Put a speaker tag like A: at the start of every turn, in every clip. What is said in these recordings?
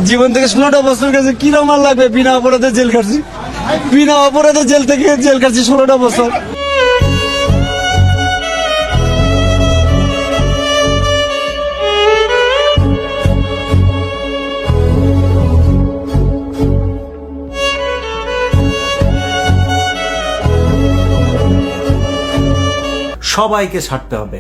A: জীবন থেকে 16টা বছর গেছে, কিরম আর লাগবে? বিনা অপরাধে জেল কাটছি, বিনা অপরাধে জেল থেকে জেল কাটছি 16টা বছর।
B: সবাইকে ছাড়তে হবে,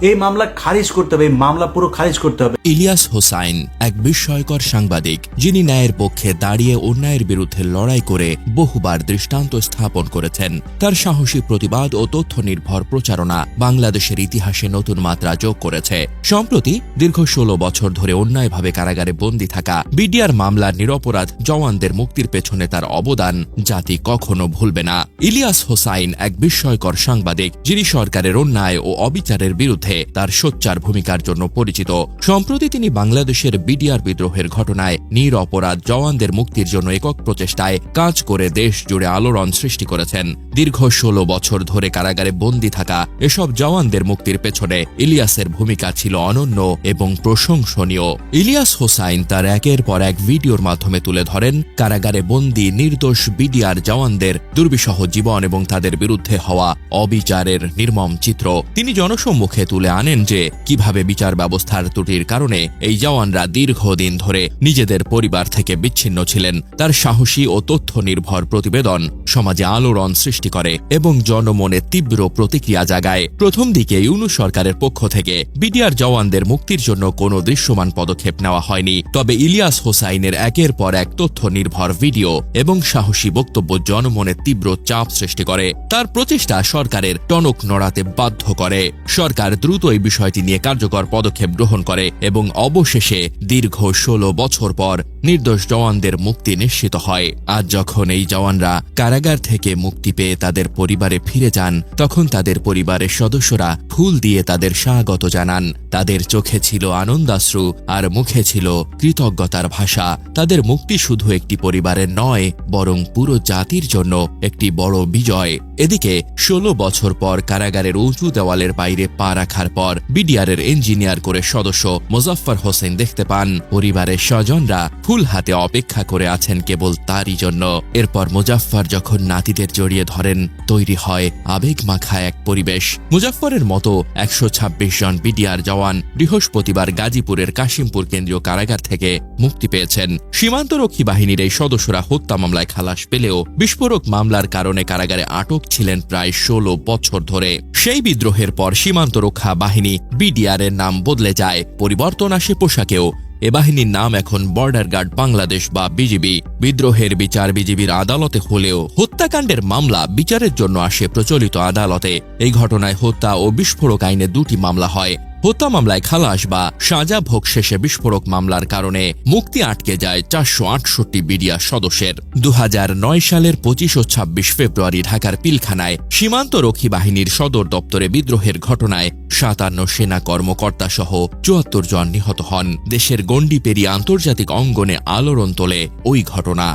B: এই মামলা খারিজ করতে হবে, এই মামলা পুরো খারিজ করতে হবে।
C: ইলিয়াস হোসাইন এক বিস্ময়কর সাংবাদিক, যিনি ন্যায়ের পক্ষে দাঁড়িয়ে অন্যায়ের বিরুদ্ধে লড়াই করে বহুবার দৃষ্টান্ত স্থাপন করেছেন। তার সাহসী প্রতিবাদ ও তথ্য নির্ভর প্রচারণা বাংলাদেশের ইতিহাসে নতুন মাত্রা যোগ করেছে। সম্প্রতি দীর্ঘ 16 বছর ধরে অন্যায়ভাবে কারাগারে বন্দী থাকা বিডিআর মামলার নিরপরাধ জওয়ানদের মুক্তির পেছনে তার অবদান জাতি কখনো ভুলবে না। ইলিয়াস হোসাইন এক বিস্ময়কর সাংবাদিক, যিনি সরকারের অন্যায় ও অবিচারের বিরুদ্ধে তার সোচ্চার ভূমিকার জন্য পরিচিত। সম্প্রতি তিনি বাংলাদেশের বিডিআর বিদ্রোহের ঘটনায় নিরপরাধ জওয়ানদের মুক্তির জন্য একক প্রচেষ্টায় কাজ করে দেশ জুড়ে আলোড়ন সৃষ্টি করেছেন। দীর্ঘ 16 বছর ধরে কারাগারে বন্দী থাকা এসব জওয়ানদের মুক্তির পেছনে ইলিয়াসের ভূমিকা ছিল অনন্য এবং প্রশংসনীয়। ইলিয়াস হোসাইন তার একের পর এক ভিডিওর মাধ্যমে তুলে ধরেন কারাগারে বন্দী নির্দোষ বিডিআর জওয়ানদের দুর্বিষহ জীবন এবং তাদের বিরুদ্ধে হওয়া অবিচারের নির্মম চিত্র। তিনি জনসম্মুখে তুলে আনেন যে কিভাবে বিচার ব্যবস্থার ত্রুটির কারণে এই জওয়ানরা দীর্ঘদিন ধরে নিজেদের পরিবার থেকে বিচ্ছিন্ন ছিলেন। তার সাহসী ও তথ্য নির্ভর প্রতিবেদন সমাজে আলোড়ন সৃষ্টি করে এবং জনমনে তীব্র প্রতিক্রিয়া জাগায়। প্রথম দিকে ইউনূস সরকারের পক্ষ থেকে বিডিআর জওয়ানদের মুক্তির জন্য কোনো দৃশ্যমান পদক্ষেপ নেওয়া হয়নি। তবে ইলিয়াস হোসাইনের একের পর এক তথ্য নির্ভর ভিডিও এবং সাহসী বক্তব্য জনমনে তীব্র চাপ সৃষ্টি করে। তার প্রচেষ্টা সরকারের টনক নড়াতে বাধ্য করে। সরকার দ্রুত এই বিষয়টি নিয়ে কার্যকর পদক্ষেপ গ্রহণ করে এবং অবশেষে দীর্ঘ 16 বছর পর নির্দোষ জওয়ানদের মুক্তি নিশ্চিত হয়। আজ যখন এই জওয়ানরা কারাগার থেকে মুক্তি পেয়ে তাদের পরিবারে ফিরে যান, তখন তাদের পরিবারের সদস্যরা ফুল দিয়ে তাদের স্বাগত জানান। তাদের চোখে ছিল আনন্দাশ্রু আর মুখে ছিল কৃতজ্ঞতার ভাষা। তাদের মুক্তি শুধু একটি পরিবারের নয়, বরং পুরো জাতির জন্য একটি বড় বিজয়। এদিকে 16 বছর পর কারাগারের উঁচু দেওয়ালের বাইরে পা রাখার পর বিডিআরের ইঞ্জিনিয়ার করে সদস্য মোজাফফর হোসেন দেখতে পান পরিবারের স্বজনরা ফুল হাতে অপেক্ষা করে আছেন কেবল তারই জন্য। এরপর মোজাফফর যখন নাতিদের জড়িয়ে ধরেন, তৈরি হয় আবেগ মাখা এক পরিবেশ। মুজাফফরের মতো 126 জন বিডিআর জওয়ান বৃহস্পতিবার গাজীপুরের কাশিমপুর কেন্দ্রীয় কারাগার থেকে মুক্তি পেয়েছেন। সীমান্তরক্ষী বাহিনীর এই সদস্যরা হত্যা মামলায় খালাস পেলেও বিস্ফোরক মামলার কারণে কারাগারে আটক ছিলেন প্রায় 16 বছর ধরে। সেই বিদ্রোহের পর সীমান্ত রক্ষা বাহিনী বিডিআর এর নাম বদলে যায়, পরিবর্তন আসে পোশাকেও। এ বাহিনীর নাম এখন বর্ডার গার্ড বাংলাদেশ বা বিজিবি। বিদ্রোহের বিচার বিজিবির আদালতে হলেও হত্যাকাণ্ডের মামলা বিচারের জন্য আসে প্রচলিত আদালতে। এই ঘটনায় হত্যা ও বিস্ফোরক আইনে 2টি মামলা হয়। হত্যা মামলায় খালাস বা সাজা ভোগ শেষে বিস্ফোরক মামলার কারণে মুক্তি আটকে যায় 468 বিডিআর সদস্যের। 2009 সালের 25 ও 26 ফেব্রুয়ারি ঢাকার পিলখানায় সীমান্তরক্ষী বাহিনীর সদর দপ্তরে বিদ্রোহের ঘটনায় 57 সেনা কর্মকর্তা সহ 74 জন নিহত হন। দেশের গণ্ডি পেরিয়ে আন্তর্জাতিক অঙ্গনে আলোড়ন তোলে ওই ঘটনা।